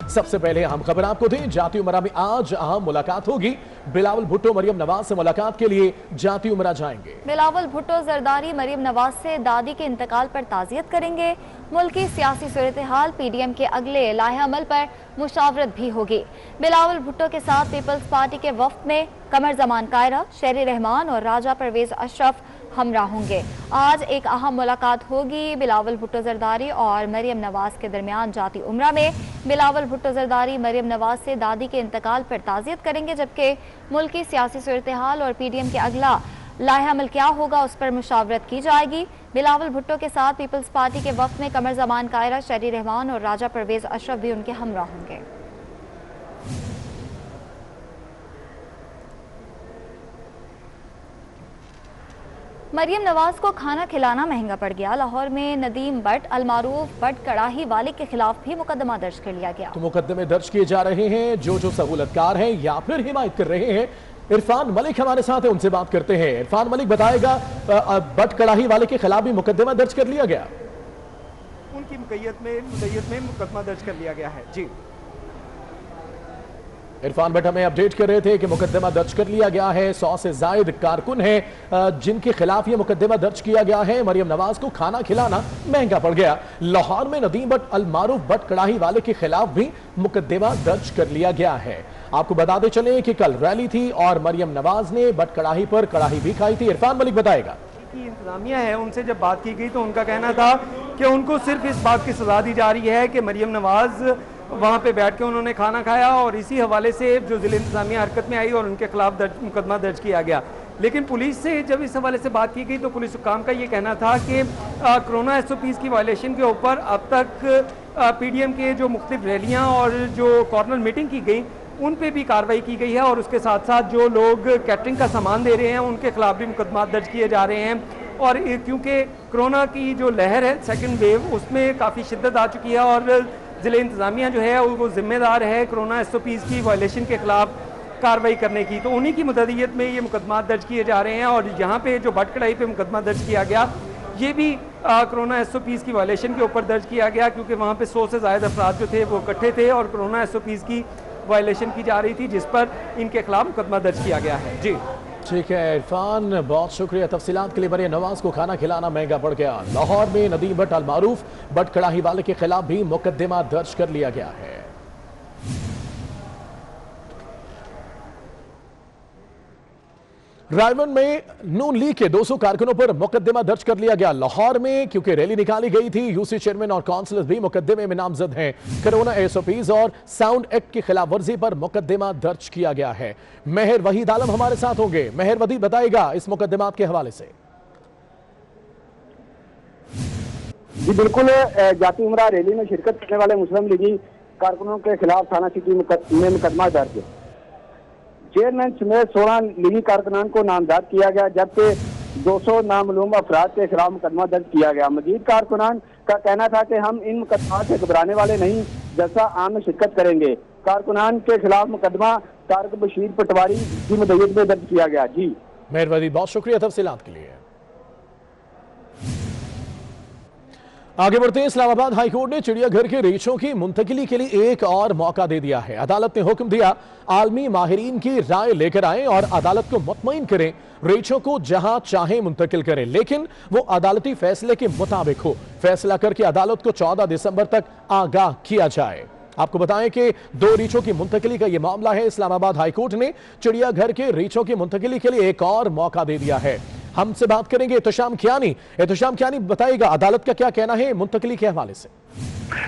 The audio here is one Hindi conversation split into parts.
सबसे पहले अहम खबर आपको दें, जाती उमरा में आज अहम मुलाकात होगी। बिलावल भुट्टो मरियम नवाज से मुलाकात के लिए जाती उमरा जाएंगे। बिलावल भुट्टो जरदारी मरियम नवाज से दादी के इंतकाल पर ताज़ियत करेंगे। मुल्की सियासी सूरत हाल, PDM के अगले लाहे अमल पर मुशावरत भी होगी। बिलावल भुट्टो के साथ पीपल्स पार्टी के वफ्द में कमर जमान कायरा, शेर रहमान और राजा परवेज अशरफ हमरा होंगे। आज एक अहम मुलाकात होगी बिलावल भुट्टो जरदारी और मरियम नवाज के दरमियान जाती उमरा में। बिलावल भुट्टो जरदारी मरियम नवाज से दादी के इंतकाल पर ताज़ियत करेंगे, जबकि मुल्की सियासी सूरत हाल और PDM के अगला लाहे अमल क्या होगा उस पर मुशावरत की जाएगी। बिलावल भुट्टो के साथ पीपल्स पार्टी के वफ्द में कमर जमान कायरा, शेर रहमान और राजा परवेज अशरफ भी उनके हमरा होंगे। मरियम नवाज को खाना खिलाना महंगा पड़ गया। लाहौर में नदीम बट अलमारूफ बट कड़ाही वाले के खिलाफ भी मुकदमा दर्ज कर लिया गया। तो मुकदमे दर्ज किए जा रहे हैं जो सहूलतकार हैं या फिर हिमायत कर रहे हैं। इरफान मलिक हमारे साथ है, उनसे बात करते हैं। इरफान मलिक बताएगा, बट कड़ाही वाले के खिलाफ भी मुकदमा दर्ज कर लिया गया। उनकी मुद्दत में मुकदमा दर्ज कर लिया गया है। जी इरफान भट्ट हमें अपडेट कर रहे थे कि मुकदमा दर्ज कर लिया गया है। 100 से जायद कारकुन हैं जिनके खिलाफ ये मुकदमा दर्ज किया गया है। मरियम नवाज को खाना खिलाना महंगा पड़ गया। लाहौर में नदीम बट अलमारूफ बट कड़ाही वाले के खिलाफ भी मुकदमा दर्ज कर लिया गया है। आपको बताते चले कि कल रैली थी और मरियम नवाज ने बट कड़ाही पर कड़ाही भी खाई थी। इरफान मलिक बताएगा। इंतजामिया है, उनसे जब बात की गई तो उनका कहना था कि उनको सिर्फ इस बात की सजा दी जा रही है कि मरियम नवाज वहाँ पे बैठ के उन्होंने खाना खाया और इसी हवाले से जो जिला इंतजामिया हरकत में आई और उनके खिलाफ मुकदमा दर्ज किया गया। लेकिन पुलिस से जब इस हवाले से बात की गई तो पुलिस हुकाम का ये कहना था कि कोरोना SOPs की वायलेशन के ऊपर अब तक PDM के जो मुख्तलिफ रैलियाँ और जो कॉर्नर मीटिंग की गई उन पे भी कार्रवाई की गई है और उसके साथ साथ जो लोग कैटरिंग का सामान दे रहे हैं उनके खिलाफ भी मुकदमा दर्ज किए जा रहे हैं। और क्योंकि कोरोना की जो लहर है सेकंड वेव उसमें काफ़ी शिद्दत आ चुकी है और ज़िले इंतज़ामिया जो है वो जिम्मेदार है कोरोना SOPs की वायलेशन के खिलाफ कार्रवाई करने की। तो उन्हीं की मुद्दत में ये मुकदमा दर्ज किए जा रहे हैं और यहाँ पे जो बट कड़ाही पे मुकदमा दर्ज किया गया ये भी कोरोना SOPs की वायलेशन के ऊपर दर्ज किया गया क्योंकि वहाँ पे 100 से ज़्यादा अफराद जो थे वो इकट्ठे थे और कोरोना SOPs की वायलेशन की जा रही थी जिस पर इनके खिलाफ मुकदमा दर्ज किया गया है। जी ठीक है इरफान, बहुत शुक्रिया तफसीलात के लिए। मरियम नवाज को खाना खिलाना महंगा पड़ गया। लाहौर में नदीम बट अलमारूफ बट कड़ाही वाले के खिलाफ भी मुकदमा दर्ज कर लिया गया है। रायवन में नून लीग के 200 कारकुनों पर मुकदमा दर्ज कर लिया गया। लाहौर में क्योंकि रैली निकाली गई थी, UC चेयरमैन और काउंसलर भी मुकदमे में नामजद हैं। कोरोना SOPs और साउंड एक्ट की खिलाफ वर्जी पर मुकदमा दर्ज किया गया है। मेहर वहीद आलम हमारे साथ होंगे। मेहर वहीद बताएगा इस मुकदमात के हवाले से। जी बिल्कुल, जाती उमरा रैली में शिरकत करने वाले मुस्लिम लीगी कारकुनों के खिलाफ थाना सिटी में मुकदमा दर्ज। चेयरमैन समेत 16 लीगी कारकुनान को नामजद किया गया जबकि 200 नामालूम अफराद के खिलाफ मुकदमा दर्ज किया गया। मजीद कारकुनान का कहना था कि हम इन मुकदमा से घबराने वाले नहीं, जलसा आम में शिरकत करेंगे। कारकुनान के खिलाफ मुकदमा तारिक बशीर पटवारी की मुद्दत में दर्ज किया गया। जी मेहरबानी, बहुत शुक्रिया तफसीलात के लिए। आगे बढ़ते हैं। इस्लामाबाद हाईकोर्ट ने चिड़ियाघर के रीछों की मुंतकिली के लिए एक और मौका दे दिया है। अदालत ने हुक्म दिया आलमी माहिरीन की राय लेकर आए और अदालत को मुतमईन करें, रीछों को जहां चाहे मुंतकिल करें, लेकिन वो अदालती फैसले के मुताबिक हो। फैसला करके अदालत को 14 दिसंबर तक आगाह किया जाए। आपको बताएं कि 2 रीछों की मुंतकिली का यह मामला है। इस्लामाबाद हाईकोर्ट ने चिड़ियाघर के रीछों की मुंतकिली के लिए एक और मौका दे दिया है। हमसे बात करेंगे एहतशाम कियानी बताएगा अदालत का क्या कहना है मुंतकिली के हवाले से।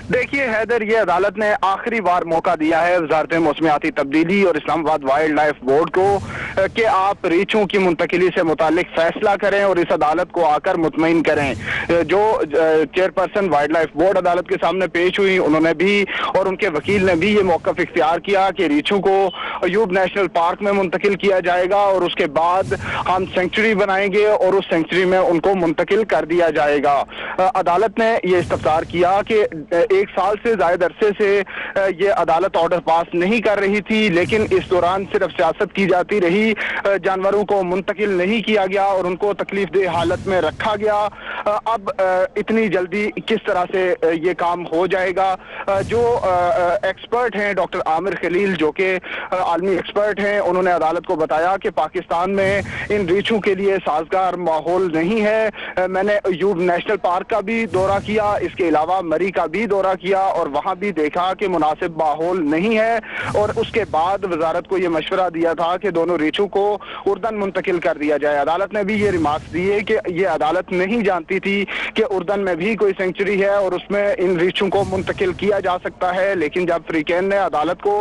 देखिए हैदर, ये अदालत ने आखिरी बार मौका दिया है वजारत मौसमियाती तब्दीली और इस्लामाबाद वाइल्ड लाइफ बोर्ड को कि आप रीछों की मुंतकिली से मुतालिक फैसला करें और इस अदालत को आकर मुतमईन करें। जो चेयरपर्सन वाइल्ड लाइफ बोर्ड अदालत के सामने पेश हुई, उन्होंने भी और उनके वकील ने भी ये मौक़िफ़ इख्तियार किया कि रीछों को अयूब नेशनल पार्क में मुंतकिल किया जाएगा और उसके बाद हम सेंचुरी बनाएंगे और उस सेंचुरी में उनको मुंतकिल कर दिया जाएगा। अदालत ने यह इस्तफसार किया कि 1 साल से ज्यादा अरसे से ये अदालत ऑर्डर पास नहीं कर रही थी, लेकिन इस दौरान सिर्फ सियासत की जाती रही, जानवरों को मुंतकिल नहीं किया गया और उनको तकलीफ देह हालत में रखा गया। अब इतनी जल्दी किस तरह से ये काम हो जाएगा। जो एक्सपर्ट हैं डॉक्टर आमिर खलील जो कि आलमी एक्सपर्ट हैं, उन्होंने अदालत को बताया कि पाकिस्तान में इन रीछों के लिए साजगार माहौल नहीं है। मैंने यूब नेशनल पार्क का भी दौरा किया, इसके अलावा मरी का भी दौरा किया और वहां भी देखा कि मुनासिब माहौल नहीं है। और उसके बाद वजारत को यह मशवरा दिया था कि दोनों रीछों को उर्दन मुंतकिल कर दिया जाए। अदालत ने भी ये रिमार्क्स दिए कि ये अदालत नहीं जानती थी कि उर्दन में भी कोई सेंचुरी है और उसमें इन रीछों को मुंतकिल किया जा सकता है। लेकिन जब फ्रीकैन ने अदालत को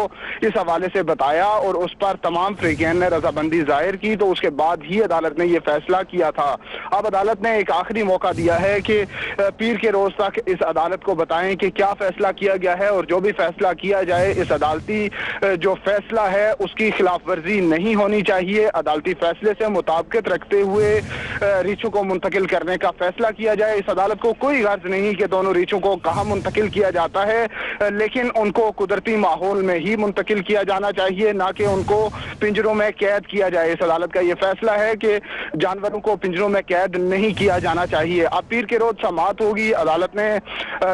इस हवाले से बताया और उस पर तमाम फ्रीकैन ने रजामंदी जाहिर की तो उसके बाद ही अदालत ने यह फैसला किया था। अब अदालत ने एक आखिरी मौका दिया है कि पीर के रोज तक इस अदालत को बताएं कि क्या फैसला किया गया है और जो भी फैसला किया जाए इस अदालती जो फैसला है उसकी खिलाफ वर्जी नहीं होनी चाहिए। अदालती फैसले से मुताबिकत रखते हुए रीछों को मुंतकिल करने का फैसला किया जाए। इस अदालत को कोई गर्ज नहीं कि दोनों रीछों को कहाँ मुंतकिल किया जाता है, लेकिन उनको कुदरती माहौल में ही मुंतकिल किया जाना चाहिए, ना कि उनको पिंजरों में कैद किया जाए। इस अदालत का यह फैसला है कि जानवरों को पिंजरों में कैद नहीं किया जाना चाहिए। अब पीर के रोज समाअत होगी। अदालत ने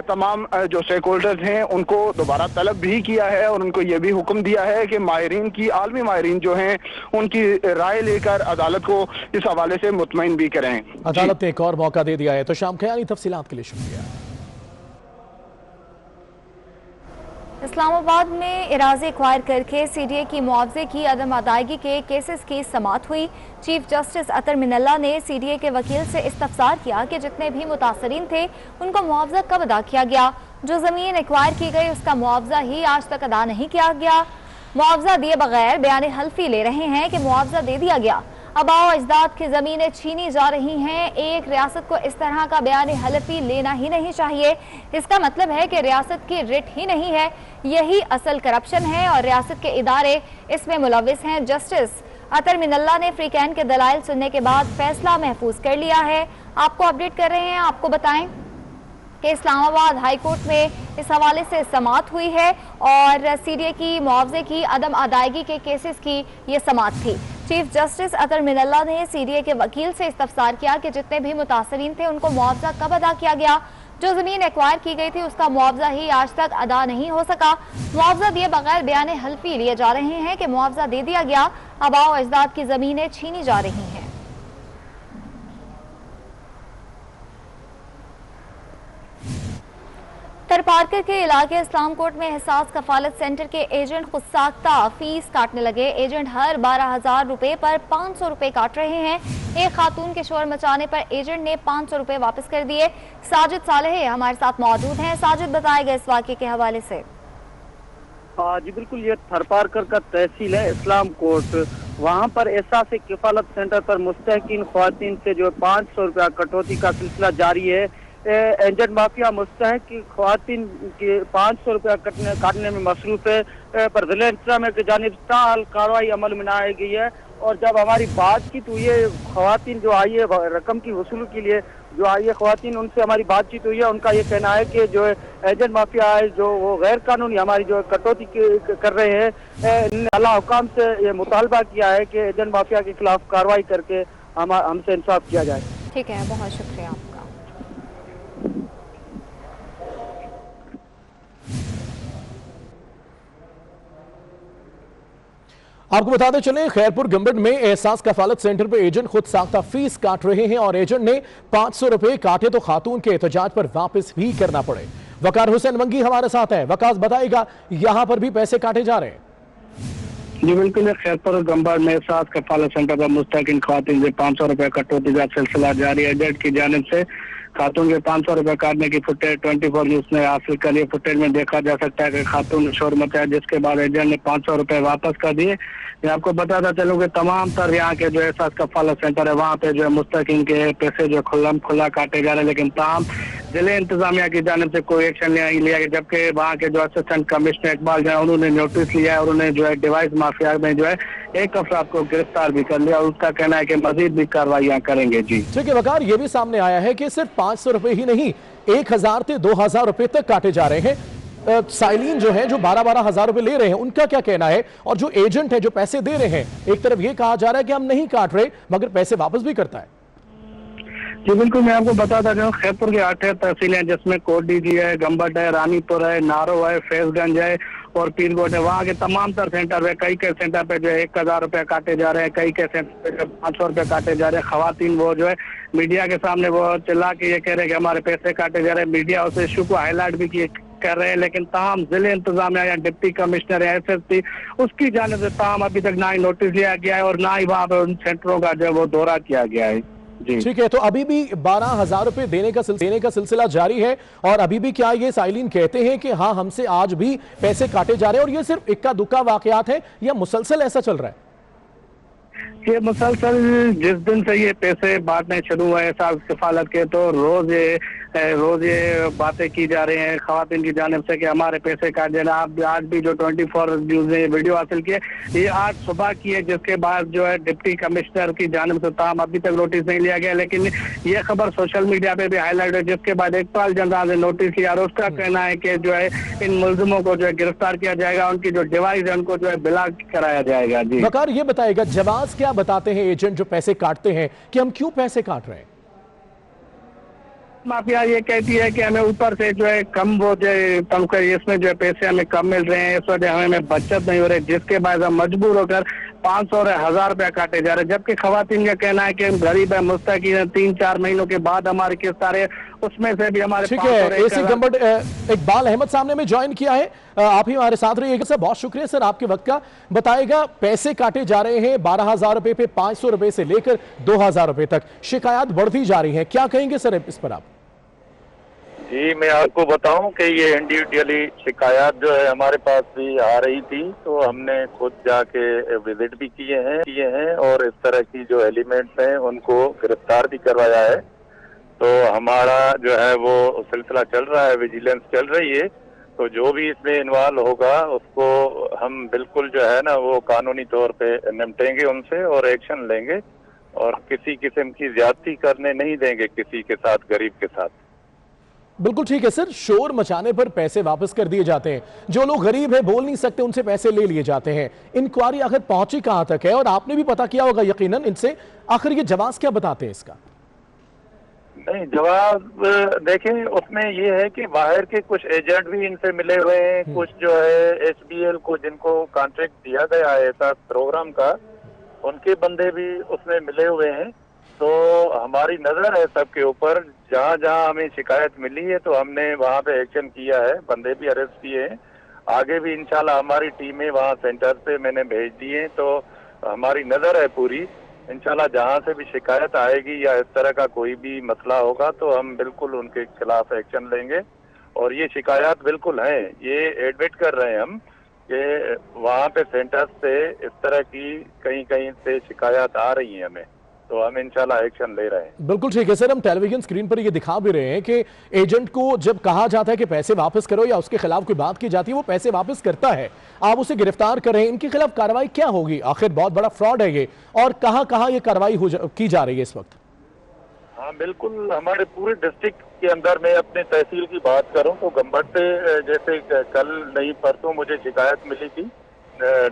तमाम जो स्टेक होल्डर्स हैं उनको दोबारा तलब भी किया है और उनको यह भी हुक्म दिया है कि माहिरीन की आलमी माहिरीन जो हैं उनकी राय लेकर अदालत को इस हवाले से मुतमईन भी करें। अदालत ने एक और मौका दे दिया है। तो शाम खयानी तफसीलात के लिए शुक्रिया। इस्लामाबाद में इराज़े एक्वायर करके सीडीए की मुआवजे की अदम अदायगी के केसेस की समाअत हुई। चीफ जस्टिस अतर मिनल्ला ने सीडीए के वकील से इस्तफसार किया कि जितने भी मुतासरीन थे उनको मुआवजा कब अदा किया गया। जो ज़मीन एक्वायर की गई उसका मुआवजा ही आज तक अदा नहीं किया गया। मुआवजा दिए बगैर बयान हल्फी ले रहे हैं कि मुआवजा दे दिया गया। आबाओ अजदाद की ज़मीनें छीनी जा रही हैं। एक रियासत को इस तरह का बयान हल्फी लेना ही नहीं चाहिए। इसका मतलब है कि रियासत की रिट ही नहीं है। यही असल करप्शन है और रियासत के इदारे इसमें मुलविस हैं। जस्टिस अतर मिनल्ला ने फ्रीकैन के दलाइल सुनने के बाद फैसला महफूज कर लिया है। आपको अपडेट कर रहे हैं, आपको बताएं कि इस्लामाबाद हाई कोर्ट में इस हवाले से समाअत हुई है और सीडीए की मुआवजे की अदम अदायगी के केसेस की ये समाअत थी। चीफ जस्टिस अतर मिनल्ला ने सीडीए के वकील से इस्तफसार किया कि जितने भी मुतासरीन थे उनको मुआवजा कब अदा किया गया। जो जमीन एक्वायर की गई थी उसका मुआवजा ही आज तक अदा नहीं हो सका। मुआवजा दिए बगैर बयान हल्फी लिए जा रहे हैं कि मुआवजा दे दिया गया। आबाओ अजदाद की जमीनें छीनी जा रही हैं। तरपारकर के इलाके इस्लाम कोर्ट में एहसास कफालत सेंटर के एजेंट खुद साख्ता फीस काटने लगे। एजेंट हर 12,000 रुपए पर 500 रुपए काट रहे हैं। एक खातून के शोर मचाने पर एजेंट ने 500 रुपए वापस कर दिए। साजिद सालेह हमारे साथ मौजूद हैं। साजिद, बताएगा इस वाक़े के हवाले से। जी बिल्कुल, ये थरपारकर का तहसील है इस्लाम कोर्ट। वहाँ पर एहसास कफालत सेंटर पर मुस्तहकीन ख्वातीन से जो 500 रुपया कटौती का सिलसिला जारी है। एजेंट माफिया मुस्तहक की ख्वातीन के 500 रुपया काटने में मसरूफ है, पर जिला इंतजामिया की जानिब ताल कार्रवाई अमल में आई गई है। और जब हमारी बातचीत हुई है ख्वातीन जो आई है रकम की वसूल के लिए जो आई है ख्वातीन, उनसे हमारी बातचीत हुई है। उनका ये कहना है कि जो एजेंट माफिया है जो वो गैर कानूनी हमारी जो कटौती कर रहे हैं। अल्लाह हुकाम से ये मुतालबा किया है कि एजेंट माफिया के खिलाफ कार्रवाई करके हमसे इंसाफ किया जाए। ठीक है, बहुत शुक्रिया आपका। आपको बताते चले खैरपुर गंबड़ में एहसास कफालत सेंटर पर एजेंट खुद साख्ता फीस काट रहे हैं और एजेंट ने 500 रुपए काटे तो खातून के एहतजाज पर वापस भी करना पड़े। वकार हुसैन वंगी हमारे साथ है। वकास, बताएगा यहां पर भी पैसे काटे जा रहे हैं? जी बिल्कुल, खैरपुर गंबड़ में एहसास कफालत सेंटर पर मुस्तकिन खातून से 500 रुपए कटौती का सिलसिला जारी है। एजेंट की जानिब से खातून के 500 रुपए काटने की फुटेज 24 न्यूज ने हासिल कर ली। फुटेज में देखा जा सकता है कि खातून ने शोर मचाया, जिसके बाद एजेंट ने 500 रुपए वापस कर दिए। मैं आपको बताता चलूँ कि तमाम तर यहाँ के जो एहसास कफालत सेंटर है वहाँ पे जो है मुस्तकिन के पैसे जो खुला काटे जा रहे हैं, लेकिन ताम जिले इंतजामिया की जानिब से कोई एक्शन नहीं लिया गया। जबकि वहाँ के जो असिस्टेंट कमिश्नर इकबाल जो है उन्होंने नोटिस लिया है और उन्हें जो है डिवाइस माफिया में जो है एक अफराद को गिरफ्तार भी कर लिया और उसका कहना है कि मजीद भी कार्रवाइयाँ करेंगे। जी ठीक है वकार, ये भी सामने आया है कि सिर्फ 500 रुपए ही नहीं 1000 से 2000 रुपए तक काटे जा रहे हैं। साइलिन जो है जो 12-12 हजार रुपए ले रहे हैं, उनका क्या कहना है? और जो एजेंट है जो पैसे दे रहे हैं, एक तरफ ये कहा जा रहा है कि हम नहीं काट रहे मगर पैसे वापस भी करता है। जी बिल्कुल, मैं आपको बताता जाऊँ, खैरपुर की 8 तहसीलें जिसमें कोटडीजी है, गंबट है, रानीपुर है, नारो है, फैजगंज है और पीरकोट है। वहाँ के तमाम तर सेंटर पे, कई सेंटर पे जो है 1000 रुपए काटे जा रहे हैं, कई सेंटर पे 500 रुपए काटे जा रहे हैं। खवातीन वो जो है मीडिया के सामने वो चिल्ला के ये कह रहे हैं कि हमारे पैसे काटे जा रहे हैं। मीडिया उस इशू को हाईलाइट भी किए कर रहे हैं, लेकिन ताहम जिले इंतजामिया या डिप्टी कमिश्नर या SSP उसकी जानिब से ताहम अभी तक ना ही नोटिस लिया गया है और ना ही वहाँ पे उन सेंटरों का जो है वो दौरा किया गया है। जी ठीक है, तो अभी भी 12,000 रुपए देने का सिलसिला जारी है और अभी भी क्या ये साइलिन कहते हैं कि हाँ हमसे आज भी पैसे काटे जा रहे हैं और ये सिर्फ इक्का दुक्का वाकयात है या मुसलसल ऐसा चल रहा है? ये मुसलसल जिस दिन से ये पैसे बांटने शुरू हुए साहब किफालत के, तो रोज ये बातें की जा रही हैं खवातीन की जानिब से कि हमारे पैसे काट देना। आप आज भी जो 24 न्यूज ने वीडियो हासिल किए, ये आज सुबह की है, जिसके बाद जो है डिप्टी कमिश्नर की जानिब से ताम अभी तक नोटिस नहीं लिया गया, लेकिन ये खबर सोशल मीडिया पे भी हाईलाइट है, जिसके बाद इकबाल जनराज ने नोटिस लिया और उसका कहना है कि जो है इन मुलजिमों को जो है गिरफ्तार किया जाएगा, उनकी जो डिवाइस है उनको जो है ब्लॉक कराया जाएगा। जी वकार ये बताएगा जवाब क्या बताते हैं एजेंट जो पैसे काटते हैं कि हम क्यों पैसे काट रहे हैं? माफिया ये कहती है कि हमें ऊपर से जो है कम वो जो तनख्वाह, इसमें जो है पैसे हमें कम मिल रहे हैं, इस वजह हमें बचत नहीं हो रही, जिसके बाद हम मजबूर होकर 500 और 1000 रुपया काटे जा रहे हैं। जबकि खवातीन का कहना है कि हम गरीब है, मुस्तकीन है, 3-4 महीनों के बाद हमारी किस्त आ रही है, उसमें से भी हमारे। ठीक है, एसी गंबट इकबाल अहमद साहब ने हमें ज्वाइन किया है, आप ही हमारे साथ रहिएगा सर। बहुत शुक्रिया सर आपके वक्त का। बताएगा पैसे काटे जा रहे हैं 12,000 रुपए पे 500 रुपए से लेकर 2,000 रुपए तक, शिकायत बढ़ती जा रही है, क्या कहेंगे सर इस पर आप? जी मैं आपको बताऊं कि ये इंडिविजुअली शिकायत जो है हमारे पास भी आ रही थी, तो हमने खुद जाके विजिट भी किए हैं और इस तरह की जो एलिमेंट्स हैं उनको गिरफ्तार भी करवाया है। तो हमारा जो है वो सिलसिला चल रहा है, विजिलेंस चल रही है, तो जो भी इसमें इन्वॉल्व होगा उसको हम बिल्कुल जो है ना वो कानूनी तौर पे निपटेंगे उनसे और एक्शन लेंगे और किसी किस्म की ज्यादती करने नहीं देंगे किसी के साथ, गरीब के साथ। बिल्कुल ठीक है सर, शोर मचाने पर पैसे वापस कर दिए जाते हैं, जो लोग गरीब है बोल नहीं सकते उनसे पैसे ले लिए जाते हैं। इंक्वायरी आखिर पहुंची कहां तक है और आपने भी पता किया होगा यकीनन इनसे, आखिर ये जवाब क्या बताते हैं इसका? नहीं जवाब देखें, उसमें ये है कि बाहर के कुछ एजेंट भी इनसे मिले हुए हैं, कुछ जो है HBL को जिनको कॉन्ट्रैक्ट दिया गया है ऐसा प्रोग्राम का, उनके बंदे भी उसमें मिले हुए हैं। तो हमारी नजर है सबके ऊपर, जहाँ जहाँ हमें शिकायत मिली है तो हमने वहाँ पे एक्शन किया है, बंदे भी अरेस्ट किए हैं। आगे भी इंशाल्लाह हमारी टीमें वहाँ सेंटर पे मैंने भेज दी है, तो हमारी नजर है पूरी, इंशाल्लाह जहाँ से भी शिकायत आएगी या इस तरह का कोई भी मसला होगा तो हम बिल्कुल उनके खिलाफ एक्शन लेंगे। और ये शिकायत बिल्कुल है, ये एडमिट कर रहे हैं हम कि वहाँ पे सेंटर से इस तरह की कहीं कहीं से शिकायत आ रही है हमें, तो हम इंशाल्लाह एक्शन ले रहे हैं। बिल्कुल ठीक है सर, हम टेलीविजन स्क्रीन पर ये दिखा भी रहे हैं कि एजेंट को जब कहा जाता है कि पैसे वापस करो या उसके खिलाफ कोई बात की जाती है वो पैसे वापस करता है, आप उसे गिरफ्तार कर रहे हैं, इनके खिलाफ कार्रवाई क्या होगी? आखिर बहुत बड़ा फ्रॉड है ये, और कहां कहां ये कार्रवाई की जा रही है इस वक्त? हाँ बिल्कुल, हमारे पूरे डिस्ट्रिक्ट के अंदर मैं अपने तहसील की बात करूं तो गंबट से जैसे कल नहीं परसों मुझे शिकायत मिली थी,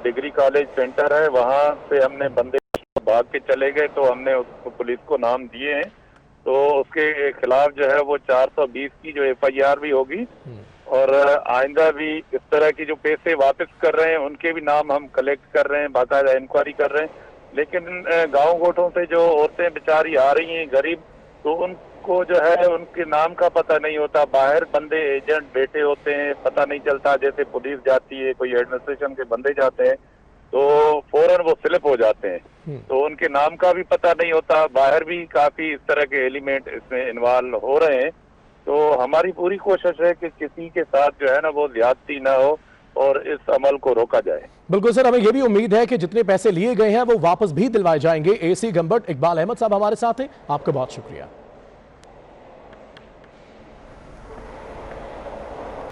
डिग्री कॉलेज सेंटर है वहाँ से हमने बंदे भाग के चले गए, तो हमने उसको पुलिस को नाम दिए हैं, तो उसके खिलाफ जो है वो 420 की जो FIR भी होगी और आइंदा भी इस तरह की जो पैसे वापस कर रहे हैं उनके भी नाम हम कलेक्ट कर रहे हैं, बाकायदा इंक्वायरी कर रहे हैं। लेकिन गांव गोठों से जो औरतें बेचारी आ रही हैं गरीब, तो उनको जो है उनके नाम का पता नहीं होता, बाहर बंदे एजेंट बैठे होते हैं, पता नहीं चलता, जैसे पुलिस जाती है, कोई एडमिनिस्ट्रेशन के बंदे जाते हैं तो फौरन वो स्लिप हो जाते हैं, तो उनके नाम का भी पता नहीं होता। बाहर भी काफी इस तरह के एलिमेंट इसमें इन्वॉल्व हो रहे हैं, तो हमारी पूरी कोशिश है कि किसी के साथ जो है ना वो ज्यादती ना हो और इस अमल को रोका जाए। बिल्कुल सर, हमें यह भी उम्मीद है कि जितने पैसे लिए गए हैं वो वापस भी दिलवाए जाएंगे। एसी गंबट इकबाल अहमद साहब हमारे साथ हैं, आपका बहुत शुक्रिया।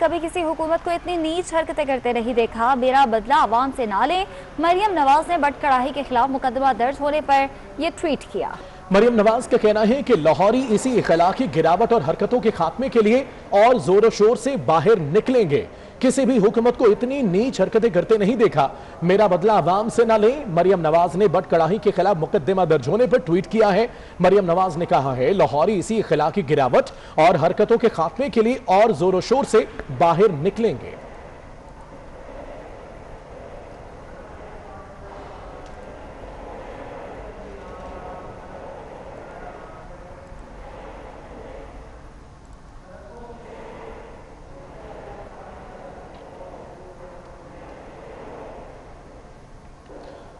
कभी किसी हुकूमत को इतनी नीच हरकतें करते नहीं देखा, मेरा बदला आवाम से ना ले। मरियम नवाज ने बट कड़ाही के खिलाफ मुकदमा दर्ज होने पर यह ट्वीट किया। मरियम नवाज का कहना है कि लाहौरी इसी इखलाकी गिरावट और हरकतों के खात्मे के लिए और जोर शोर से बाहर निकलेंगे। किसी भी हुकूमत को इतनी नीच हरकतें करते नहीं देखा। मेरा बदला अवाम से ना लें। मरियम नवाज ने बट कड़ाही के खिलाफ मुकदमा दर्ज होने पर ट्वीट किया है। मरियम नवाज ने कहा है, लाहौरी इसी इखलाकी गिरावट और हरकतों के खात्मे के लिए और जोरों शोर से बाहर निकलेंगे।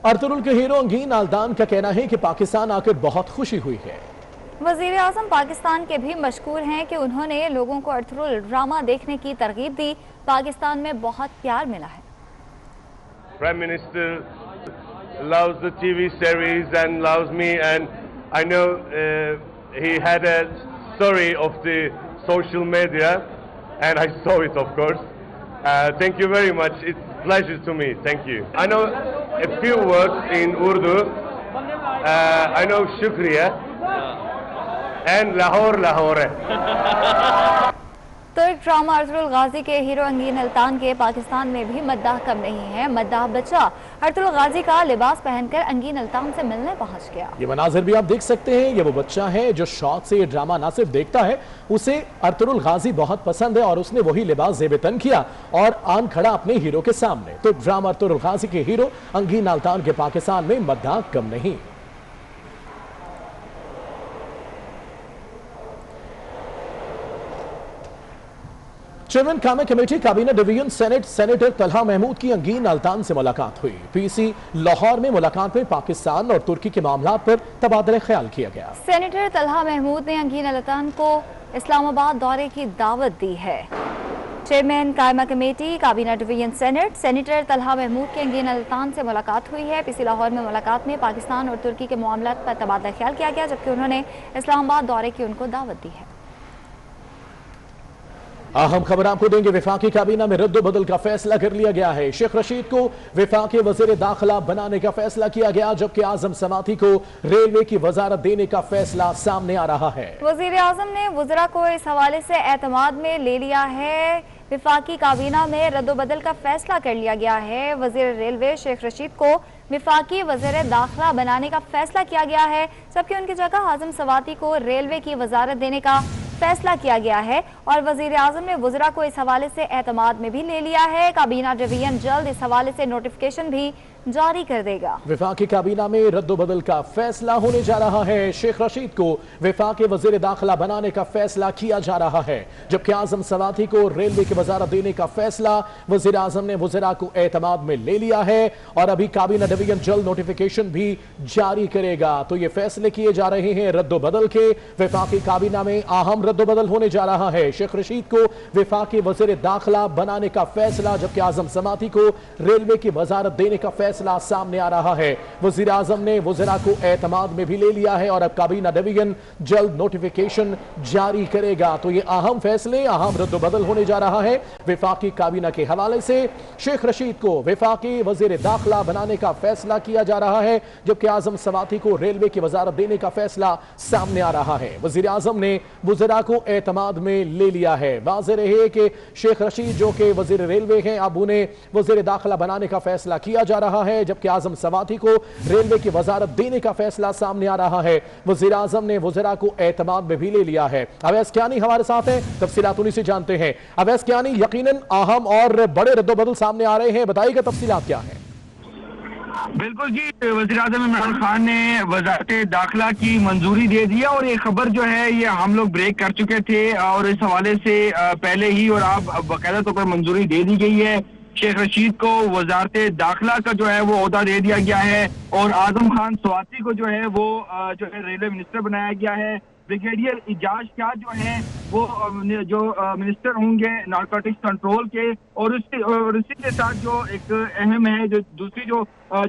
अर्तुरुल के हीरो अंगीन आल्तान का कहना है कि पाकिस्तान आकर बहुत खुशी हुई है। वजीर आजम पाकिस्तान के भी मशकूर हैं कि उन्होंने लोगों को अर्तुरुल ड्रामा देखने की तरगीब दी। पाकिस्तान में बहुत प्यार मिला है। Prime Minister loves the TV series and loves me, and I know he had a story of the social media, and I saw it, of course. Thank you very much. It's a pleasure to me. Thank you. I know a few words in Urdu. I know Shukriya and Lahore Lahore. तुर्क ड्रामा अर्तुरुल गाजी के हीरो अंगीन अल्तान के पाकिस्तान में भी मद्दाह कम नहीं है। मद्दाह बच्चा अर्तुरुल गाजी का लिबास पहनकर अंगीन अल्तान से मिलने पहुंच गया। ये मनाजिर भी आप देख सकते हैं। ये वो बच्चा है जो शौक से ये ड्रामा ना सिर्फ देखता है, उसे अर्तुरुल गाजी बहुत पसंद है और उसने वही लिबास ज़ेब-ए-तन किया और आन खड़ा अपने हीरो के सामने। तो ड्रामा अर्तुरुल गाजी के हीरो अंगीन अल्तान के पाकिस्तान में मद्दाह कम नहीं। चेयरमैन कामा कमेटी काबीना डिवीजन सेनेटर तलहा महमूद की अंगीन अल्तान से मुलाकात हुई। पीसी लाहौर में मुलाकात में पाकिस्तान और तुर्की के मामलों पर तबादला ख्याल किया गया। सेनेटर तलहा महमूद ने अंगीन अल्तान को इस्लामाबाद दौरे की दावत दी है। चेयरमैन कायमा कमेटी काबीना डिवीजन सेनेटर तलहा महमूद की अंगीन अल्तान से मुलाकात हुई है। पीसी लाहौर में मुलाकात में पाकिस्तान और तुर्की के मामलों पर तबादला ख्याल किया गया, जबकि उन्होंने इस्लामाबाद दौरे की उनको दावत दी है। अहम खबर आपको देंगे। विफाकी काबीना में रद्द बदल का फैसला कर लिया गया है। शेख रशीद को विफाकी वजीर दाखिला बनाने का फैसला किया गया, जबकि आजम समाती को रेलवे की वजारत देने का फैसला सामने आ रहा है। वजीर आजम ने वज़रा को इस हवाले से एतमाद में ले लिया है। विफाकी काबीना में रद्द बदल का फैसला कर लिया गया है। वजीर रेलवे शेख रशीद को विफाकी वजीर दाखिला बनाने का फैसला किया गया है, जबकि उनकी जगह आजम समाती को रेलवे की वजारत देने का फैसला किया गया है और वजीर आजम ने वज़रा को इस हवाले से एतमाद में भी ले लिया है। काबीना डिवीजन जल्द इस हवाले से नोटिफिकेशन भी जारी कर देगा। विफाकी काबीना में रद्द बदल का फैसला होने जा रहा है। शेख रशीद को विफाकी वजीर दाखिला बनाने का फैसला किया जा रहा है, जबकि आजम समाती को रेलवे की वजारत देने का फैसला वजीर आजम ने वज़रा को एतमाद में ले लिया है और अभी काबीना डिवीजन जल्द नोटिफिकेशन भी जारी करेगा। तो ये फैसले किए जा रहे हैं रद्द बदल के। विफाकी काबीना में अहम रद्द बदल होने जा रहा है। शेख रशीद को विफाकी वजीर दाखिला बनाने का फैसला, जबकि आजम समाती को रेलवे की वजारत देने का फैसला सामने आ रहा है। वजीर आजम ने वज़रा को एतमाद में भी ले लिया है और अब काबीना डिवीजन जल्द नोटिफिकेशन जारी करेगा। तो ये अहम फैसले, अहम रद्द बदल होने जा रहा है। विफाकी काबीना के हवाले से शेख रशीद को विफाकी वजीर दाखिला बनाने का फैसला किया जा रहा है, जबकि आजम समाती को रेलवे की वजारत देने का फैसला सामने आ रहा है। वजीर आजम ने वज़रा को एतमाद में ले लिया है। वाज़ेह रहे कि शेख रशीद जो कि वजीर रेलवे हैं, अब उन्हें वजीर दाखिला बनाने का फैसला किया जा रहा है, जबकि आजम समाती को रेलवे की वजारत देने का फैसला सामने आ रहा है। वजीर आजम ने वज़रा को एतमाद में भी ले लिया है। अवैस कियानी हमारे साथ हैं, तफसीलात उन्हीं से जानते हैं। अवैस कियानी, यकीनन अहम और बड़े रद्द-ओ-बदल सामने आ रहे हैं, बताइएगा तफसीलात क्या है? बिल्कुल जी, वज़ीर आज़म इमरान खान ने वज़ारत दाखिला की मंजूरी दे दिया और ये खबर जो है ये हम लोग ब्रेक कर चुके थे और इस हवाले से पहले ही और आप बाकायदा तौर पर मंजूरी दे दी गई है। शेख रशीद को वज़ारत दाखिला का जो है वो ओहदा दे दिया गया है और आजम खान स्वाति को जो है वो जो है रेलवे मिनिस्टर बनाया गया है। ब्रिगेडियर इजाज शाह जो है वो जो मिनिस्टर होंगे नारकोटिक्स कंट्रोल के और इसी के साथ जो एक अहम है जो दूसरी जो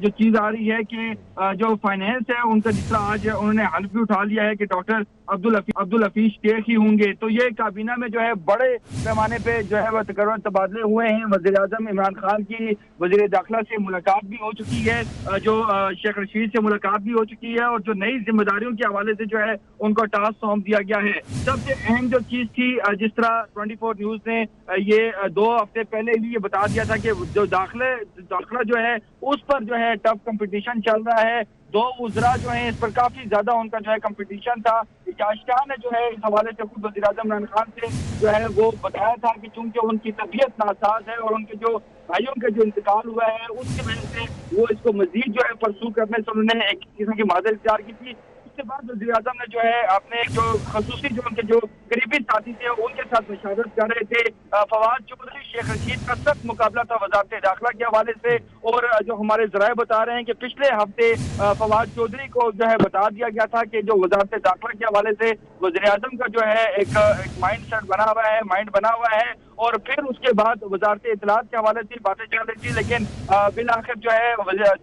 चीज आ रही है कि जो फाइनेंस है उनका जिस तरह आज उन्होंने हल्फ भी उठा लिया है कि डॉक्टर अब्दुल हफीज शेख ही होंगे। तो ये काबीना में जो है बड़े पैमाने पे जो है वह तकरीबन तबादले हुए हैं। वज़ीर आज़म इमरान खान की वज़ीर दाखिला से मुलाकात भी हो चुकी है, जो शेख रशीद से मुलाकात भी हो चुकी है और जो नई जिम्मेदारियों के हवाले से जो है उनको टास्क सौंप दिया गया है। सबसे अहम जो चीज थी, जिस तरह 24 न्यूज ने ये 2 हफ्ते पहले ही ये बता दिया था कि जो दाखिला जो है उस पर जो है टफ कंपटीशन चल रहा है। 2 वज़रा जो है इस पर काफी ज्यादा उनका जो है कंपटीशन था। एजाज शाह ने जो है इस हवाले से खुद वज़ीर आज़म इमरान खान से जो है वो बताया था कि चूंकि उनकी तबीयत नासाज है और उनके जो भाइयों का जो इंतकाल हुआ है उसकी वजह से वो इसको मजीद जो है परसू करने से उन्होंने एक किस्म की मादर इख्तियार की थी। उसके बाद वज़ीर आज़म ने जो है अपने जो खसूसी जो उनके जो करीबी साथी थे उनके साथ मशावरत कर रहे थे। फवाद चौधरी, शेख रशीद का सख्त मुकाबला था वज़ारत दाखिला के हवाले से। और जो हमारे ज़राए बता रहे हैं कि पिछले हफ्ते फवाद चौधरी को जो है बता दिया गया था कि जो वज़ारत दाखिला के हवाले से वज़ीर आज़म का जो है एक माइंड सेट बना हुआ है, माइंड बना हुआ है। और फिर उसके बाद वज़ारत इत्तलात के हवाले से बातें चल रही थी, लेकिन बिल आखिर जो है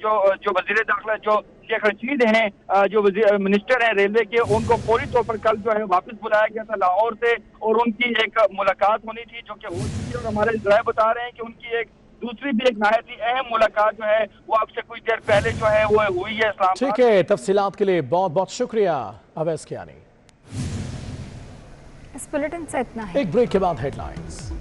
जो वज़ीर दाखिला जो शेख रशीद हैं, जो मिनिस्टर हैं रेलवे के, उनको फौरी तौर पर कल जो है वापस बुलाया गया था लाहौर से और उनकी एक मुलाकात होनी थी जो कि हो चुकी है। और हमारे ज़राए बता रहे हैं कि उनकी एक दूसरी भी एक नहायत ही अहम मुलाकात जो है वो आपसे कुछ देर पहले जो है वो हुई है इस्लामाबाद। ठीक है, तफसीलात के लिए बहुत बहुत शुक्रिया अवैस कियानी। इस बुलेटिन से इतना है। एक ब्रेक के बाद हेडलाइंस।